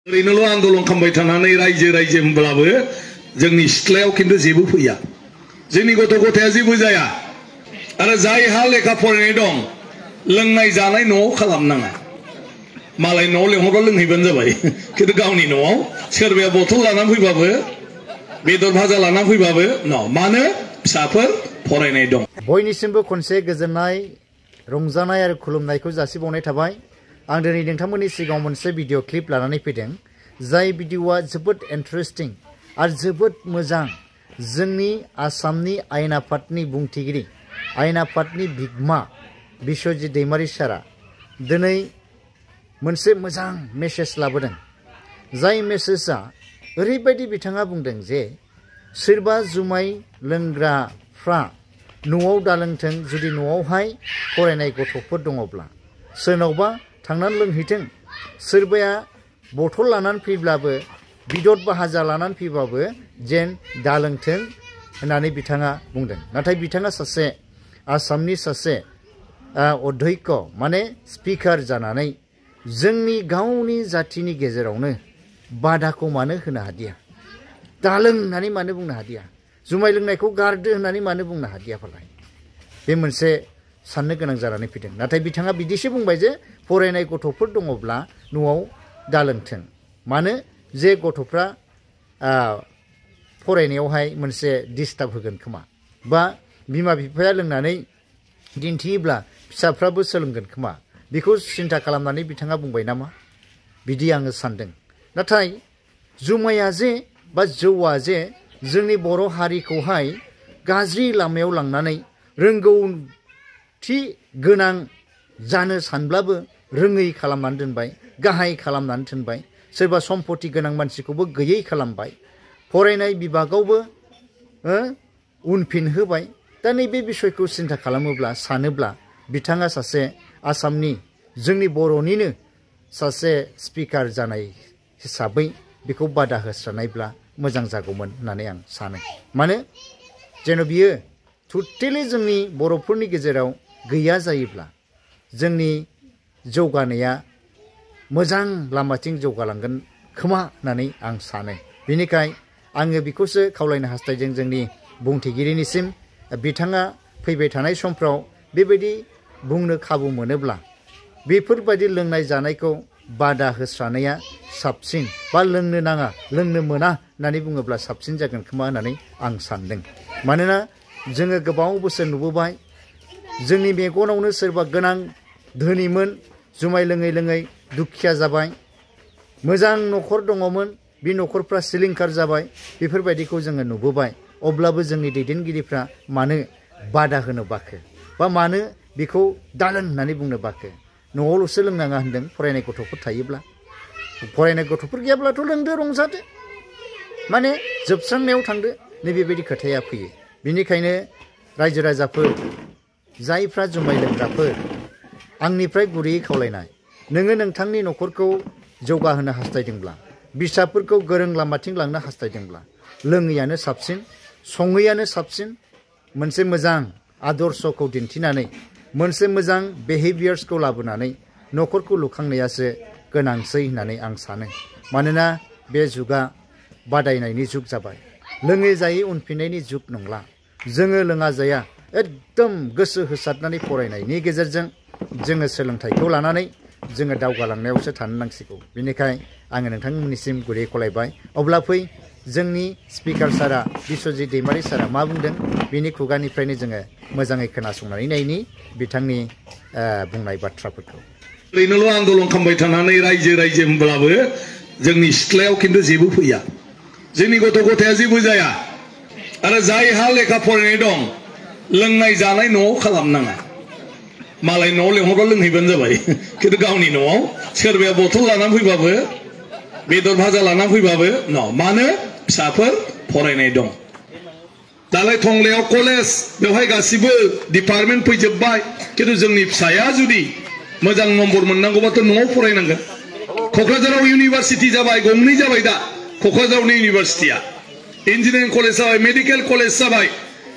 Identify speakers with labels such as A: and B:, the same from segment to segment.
A: ओरैनोल' आन्दलन खालामबाय थानानै रायजो रायजो होनब्लाबो जोंनि सिथ्लायाव खिन्थु जेबो फैया जोंनि गथ' गथाया जेबो जाया आरो जायहा लेखा फरायनाय दं लोंनाय जानाय न'आव खालामनाङा मालाय न'आव लेंहरबा लोंहैबानो जाबाय खिन्थु गावनि न'आव सोरबाया बथल लानानै फैबाबो बेदर भाजा लानानै फैबाबो न' मानो फिसाफोर फरायनाय दं।
B: बयनिसिमबो खनसे गोजोननाय रंजानाय आरो खुलुमनायखौ जासिबावनाय थाबाय। आं दिनै नोंथांमोननि सिगाङाव मोनसे भिडिअ क्लिप लानानै फैदों जाय भिडिअआ जोबोद इन्टारेस्टिं आरो जोबोद मोजां। जोंनि आसामनि आयेन आफादनि बुंथिगिरि आयेन आफादनि बिगोमा बिश्वजित दैमारि सारा दिनै मोनसे मोजां मेसेज लाबोदों। जाय मेसेजआ ओरैबायदि बिथाङा बुंदों जे सोरबा जुमाय लोंग्राफ्रा न'आव दालोंथों, जुदि न'आवहाय फरायनाय गथ'फोर दङब्ला सोरनावबा थांनानै लोंहैथों, सोरबाया बथल लानानै फैब्लाबो बिदर भाजा लानानै फैबाबो जेन दालोंथों होननानै बिथाङा बुंदों। नाथाय बिथाङा सासे आसामनि सासे अध्यक्ष माने स्पिकार जानानै जोंनि गावनि जातिनि गेजेरावनो बादाखौ मानो होनो हादिया, दालों होननानै मानो बुंनो हादिया, जुमाय लोंनायखौ गारदो होननानै मानो बुंनो हादियाफालाय, बे मोनसे साननो गोनां जानानै फैदों। नाथाय बिथाङा बिदिसो बुंबाय जे फरायनाय गथ'फोर दङब्ला न'आव दालोंथों, मानो जे गथ'फ्रा फरायनायावहाय मोनसे डिस्टार्ब होगोन खोमा, बा बिमा बिफाया लोंनानै दिन्थियोब्ला फिसाफ्राबो सोलोंगोन खोमा, बेखौ सिन्था खालामनानै बिथाङा बुंबाय नामा बिदि आङो सानदों। नाथाय जुमाया जे बा जौआ जे जोंनि बर' हारिखौहाय गाज्रि लामायाव लांनानै रोंगौथि गोनां जानो सानब्लाबो रोङै खालामनानै दोनबाय, गाहाय खालामनानै दोनबाय, सोरबा सम्पति गोनां मानसिखौबो गैयै खालामबाय, फरायनाय बिभागावबो उनफिन होबाय। दा नैबे बिसयखौ सिन्था खालामोब्ला सानोब्ला बिथाङा सासे आसामनि जोंनि बर'निनो सासे स्पिकार जानाय हिसाबै बेखौ बादा होस्रानायब्ला मोजां जागौमोन होननानै आं सानो। मानो जेन' बियो टटेलि जोंनि बर'फोरनि गेजेराव गैया जायोब्ला जोंनि जौगानाया मोजां लामाथिं जौगालांगोन खोमा होननानै आं सानो। बेनिखाय आङो बेखौसो खावलायनो हास्थायदों जोंनि बुंथिगिरिनिसिम, बिथाङा फैबाय थानाय समफ्राव बेबायदि बुंनो खाबु मोनोब्ला बेफोरबायदि लोंनाय जानायखौ बादा होस्रानाया साबसिन, बा लोंनो नाङा लोंनो मोना होननानै बुङोब्ला साबसिन जागोन खोमा होननानै आं सानदों। मानोना जोङो गोबाव बोसोर नुबोबाय, जोंनि मेगनावनो सोरबा गोनां धोनिमोन जुमाय लोङै लोङै दुखिया जाबाय, मोजां न'खर दङमोन बे न'खरफ्रा सिलिंखार जाबाय, बेफोरबायदिखौ जोङो नुबोबाय। अब्लाबो जोंनि दैदेनगिरिफ्रा मानो बादा होनो बाखो, बा मानो बेखौ दालों होननानै बुंनो बाखो? न'आवल'सो लोंनाङा होनदों, फरायनाय गथ'फोर थायोब्ला, फरायनाय गथ'फोर गैयाब्लाथ' लोंदो रंजादो, माने जोबस्रांनायाव थांदो, नैबेबायदि खोथाया फैयो। बेनिखायनो रायजो राजाफोर जायफ्रा जुमाय लोंग्राफोर, आंनिफ्राय गुरैयै खावलायनाय, नोङो नोंथांनि न'खरखौ जौगाहोनो हास्थायदोंब्ला, फिसाफोरखौ गोरों लामाथिं लांनो हास्थायदोंब्ला लोङैयानो साबसिन, सङैयानो साबसिन। मोनसे मोजां आदर्शखौ दिन्थिनानै मोनसे मोजां बिहेभियार्सखौ लाबोनानै न'खरखौ लुखांनायासो गोनांसै होननानै आं सानो। मानोना बे जुगा बादायनायनि जुग जाबाय, लोङै जायै उनफिननायनि जुग नंला। जोङो लोङा जाया एकदम गोसो होसारनानै फरायनायनि गेजेरजों जोङो सोलोंथाइखौ लानानै जोङो दावगालांनायावसो थानो नांसिगौ। बेनिखाय आङो नोंथांमोननिसिम गुरै खावलायबाय। अब्ला फै जोंनि स्पिकार सारा बिश्वजित दैमारि सारा मा बुंदों बिनि खुगानिफ्रायनो जोङो मोजाङै खोनासंनानै नायनि बिथांनि बुंनाय बाथ्राफोरखौ।
A: ओरैनोल' आन्दलन खालामबाय थानानै रायजो रायजो होनब्लाबो जोंनि सिथ्लायाव खिन्थु जेबो फैया, जोंनि गथ' गथाया जेबो जाया आरो जायहा लेखा फरायनाय दं लोंनाय जानाय न'आव खालामनाङा, मालाय न'आव लेंहरबा लोंहैबानो जाबाय खिन्थु गावनि न'आव सोरबाया बथल लानानै फैबाबो बेदर भाजा लानानै फैबाबो न' मानो फिसाफोर फरायनाय दं। दालाय टंलायाव कलेज, बेवहाय गासिबो डिपार्टमेन्ट फैजोब्बाय, खिन्थु जोंनि फिसाया जुदि मोजां नम्बर मोननांगौबाथ' न'आव फरायनांगोन। क'क्राझाराव इउनिभार्सिटि जाबाय, गंनै जाबाय दा क'क्राझारावनि इउनिभार्सिटिया, इन्जिनियारिं कलेज जाबाय, मेडिकेल कलेज जाबाय,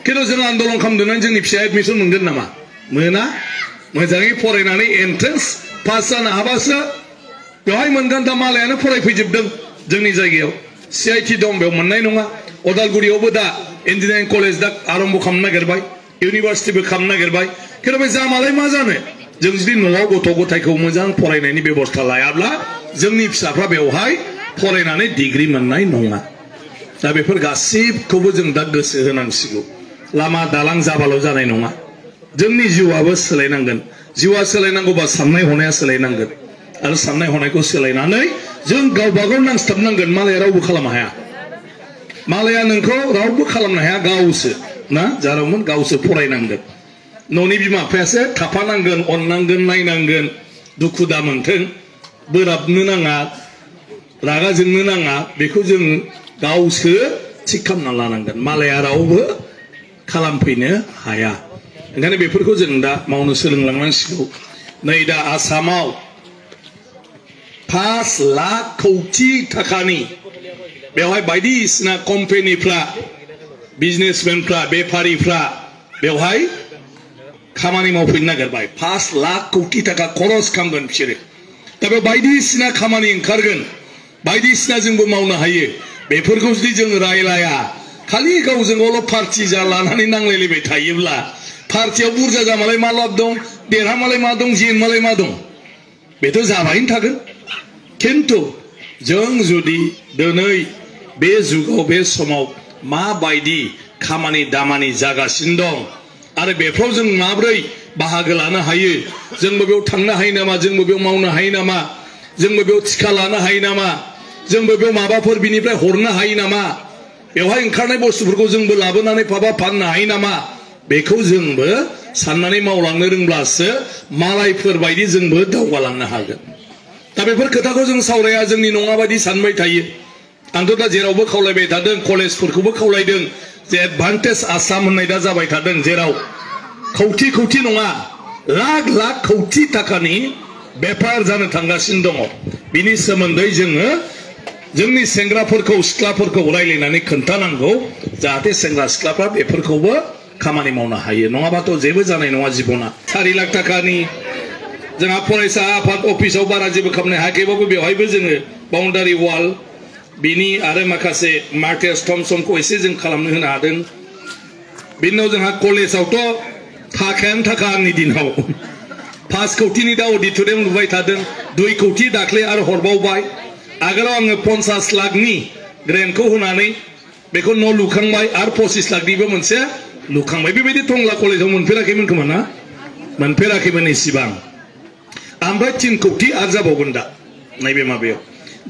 A: खिन्थु जों आन्दलन खालामदोंमोन जोंनि फिसाया एडमिसन मोनगोन नामा? मोना। मोजाङै फरायनानै एन्ट्रेन्स पास जानो हाबासो बेवहाय मोनगोन दा मालायानो फरायफैजोबदों जोंनि जायगायाव CIT दं बेयाव मोननाय नङा अदालगुरियावबो दा इन्जिनियारिं कलेज दा आरम्भ खालामनो नागिरबाय इउनिभार्सिटिबो खालामनो नागिरबाय खिन्थु बे जामालाय मा जानो जों जुदि न'आव गथ' गथायखौ मोजां फरायनायनि बेबस्था लायाब्ला जोंनि फिसाफ्रा बेवहाय फरायनानै डिग्री मोननाय नङा दा बेफोर गासिबखौबो जों दा गोसो होनांसिगौ लामा दालां जाबाल' जानाय नङा जोंनि जिउआबो सोलायनांगोन जिउआ सोलायनांगौबा साननाय हनाया सोलायनांगोन आरो साननाय हनायखौ सोलायनानै जों गावबागाव नांस्थाबनांगोन मालाया रावबो खालामनो हाया मालाया नोंखौ रावबो खालामनो हाया गावसो ना जारावमोन गावसो फरायनांगोन न'नि बिमा बिफायासो थाफानांगोन अननांगोन नायनांगोन दुखु दा मोनथों बोराबनो नाङा रागा जोंनो नाङा बेखौ जों गावसो थिग खालामना लानांगोन मालाया रावबो खालामफैनो हाया ओंखायनो बेफोरखौ जों दा मावनो सोलोंलांनांसिगौ नै दा आसामाव 5 लाख कौटि थाखानि बेवहाय बायदिसिना कम्पानिफ्रा बिजनेसमेनफ्रा बेफारिफ्रा बेवहाय खामानि मावफैनो नागिरबाय 5 लाख कौटि थाखा खरस खालामगोन बिसोरो दा बे बायदिसिना खामानि ओंखारगोन बायदिसिना जोंबो मावनो हायो बेफोरखौ जुदि जों रायलाया खालि गावजों गावल' पार्टि जा लानानै नांलायलायबाय थायोब्ला पार्टियाव बुरजा जामालाय मा लाब दं देरहामालाय मा दं जेनमालाय मा दं बेथ' जाबायनो थागोन खिन्थु जों जुदि दिनै बे जुगाव बे समाव माबायदि खामानि दामानि जागासिनो दं आरो बेफ्राव जों माब्रै बाहागो लानो हायो जोंबो बेयाव थांनो हायो नामा जोंबो बेयाव मावनो हायो नामा जोंबो बेयाव टिका लानो हायो नामा जोंबो बेयाव माबाफोर बिनिफ्राय हरनो हायो नामा बेवहाय ओंखारनाय बुस्थुफोरखौ जोंबो लाबोनानै फाननो हायो नामा बेखौ जोंबो साननानै मावलांनो रोंब्लासो मालायफोर बायदि जोंबो दावगालांनो हागोन दा बेफोर खोथाखौ जों सावराया जोंनि नङा बायदि सानबाय थायो आंथ' दा जेरावबो खावलायबाय थादों कलेजफोरखौबो खावलायदों जे एडभान्टेज आसाम होननाय दा जाबाय थादों जेराव कौटि कौटि नङा लाख लाख कौटि थाखानि बेफार जानो थांगासिनो दङ बिनि सोमोन्दै जोङो जोंनि सेंग्राफोरखौ सिख्लाफोरखौ रायलायनानै खोन्थानांगौ जाहाथे सेंग्रा सिख्लाफ्रा बेफोरखौबो खामानि मावनो हायो नङाबाथ' जेबो जानाय नङा जिबना 4 लाख थाखानि जोंहा फरायसा आफाद अफिसाव बारा जेबो खालामनो हायाखैबाबो बेवहायबो जोङो बाउन्डारि वाल बिनि आरो माखासे मार्केट समखौ एसे जों खालामनो होनो हादों बिनि उनाव जोंहा कलेजावथ' थाखायानो थाखा आंनि दिनाव 5 कौटिनि दा अडिट'रियाम लुबाय थादों 2 कौटि दाख्लै आरो हरबावबाय आगोलाव आङो 50 लाखनि ग्रेन्टखौ होनानै बेखौ न' लुखांबाय आरो 25 लाखनिबो मोनसे लुखांबाय बेबायदि टंला कलेजाव मोनफेराखैमोन खोमा ना मोनफेराखैमोन इसिबां ओमफ्राय 3 कौटि आरो जाबावगोन दा नैबे माबायाव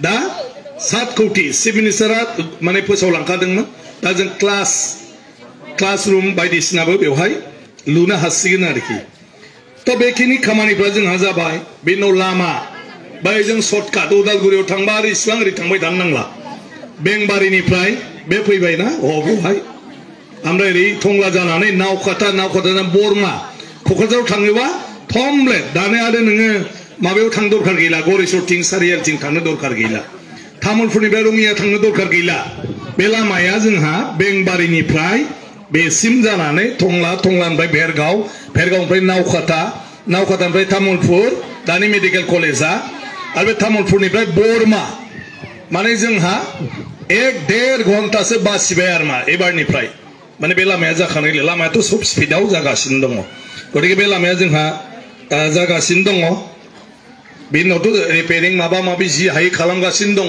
A: दा 7 कौटि चिफ मिनिस्टारा माने फोसावलांखादोंमोन दा जों क्लास रुम बायदिसिनाबो बेवहाय लुनो हासिगोन आरोखि थ' बेखिनि खामानिफ्रा जोंहा जाबाय बे न' लामा बाय जों सर्टकाट उदालगुरियाव थांबा आरो इसिबां ओरै थांबाय थानो नांला बेंबारिनिफ्राय बे फैबायना बेवहाय ओमफ्राय ओरै टंला जानानै नावकाटा बरमा क'क्राझाराव थाङोबा थमब्लेट दानो आरो नोङो माबायाव थांनो दरखार गैला गरेस्वरथिं सारियालथिं थांनो दरखार गैला तामुलपुरनिफ्राय रङिया थांनो दरखार गैला बे लामाया जोंहा बेंबारिनिफ्राय बेसिम जानानै टंलानिफ्राय भेरगावनिफ्राय नावकाटानिफ्राय तामुलपुर दानि मेडिकेल कलेजा आरो बे तामुलपुरनिफ्राय बरमा माने जोंहा 1-1.5 घन्टासो बासिबाय आरो मा एबारनिफ्राय माने बे लामाया जाखानाय लामायाथ' सब स्पिडआव जागासिनो दङ गतिके बे लामाया जोंहा जागासिनो दङ बेनि उनावथ' रिपेयारिं माबा माबि जि हायो खालामगासिनो दङ